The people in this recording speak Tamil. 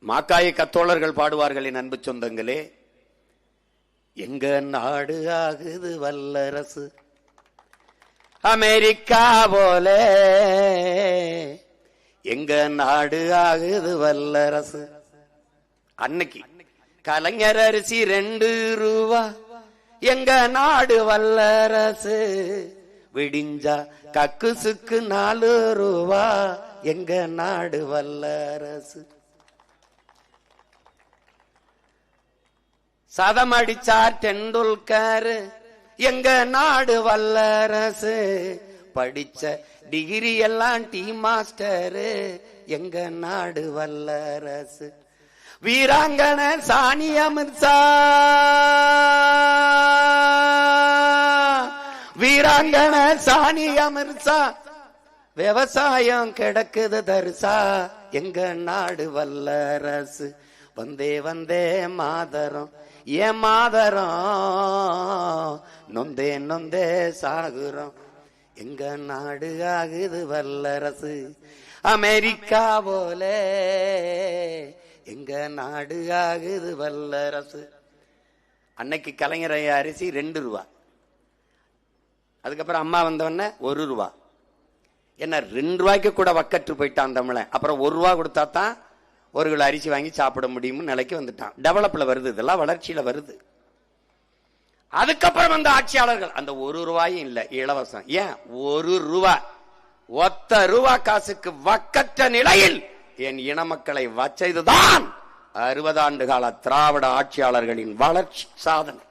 மாக்காய கத்தோழர்கள் பாடுவார்கள். என் அன்பு சொந்தங்களே, எங்க நாடு ஆகுது வல்லரசு அமெரிக்கா போல, எங்க நாடு ஆகுது வல்லரசு. அன்னைக்கு கலைஞர் அரிசி 2 ரூபா, எங்க நாடு வல்லரசு. விடிஞ்சா கக்குசுக்கு 4 ரூபா, எங்க நாடு வல்லரசு. சதம் அடிச்சார் டெண்டுல்கர், எங்க நாடு வல்லரசு. படிச்ச டிகிரி எல்லாம் டீ மாஸ்டர், எங்க நாடு வல்லரசு. வீராங்கன சானியா மிர்சா, வீராங்கன சானியா மிர்சா. விவசாயம் கிடக்குது தரிசா, எங்க நாடு வல்லரசு. வந்தே வந்தே மாதரம் ஏன் மாதரம், நொந்தே நொந்தே சாகுறோம், எங்க நாடு ஆகுது வல்லரசு அமெரிக்கா போல, எங்க நாடு ஆகுது வல்லரசு. அன்னைக்கு கலைஞர் அரிசி 2 ரூபா. அதுக்கப்புறம் அம்மா வந்தவொடனே 1 ரூபா. என்ன 2 ரூபாய்க்கு கூட வக்கற்று போயிட்டான் தமிழன். அப்புறம் 1 ரூபா கொடுத்தா தான் 1 கிலோ அரிசி வாங்கி சாப்பிட முடியும்னு நிலைக்கு வந்துட்டான். டெவலப்ல வருது, இதெல்லாம் வளர்ச்சியில வருது. அதுக்கப்புறம் அந்த ஆட்சியாளர்கள் அந்த 1 ரூபாயும் இல்ல, இலவசம். ஏன் 1 ரூபா, ஒத்த ரூபா காசுக்கு வக்கற்ற நிலையில் என் இன மக்களை வச்சதுதான் 60 ஆண்டு கால திராவிட ஆட்சியாளர்களின் வளர்ச்சி சாதனை.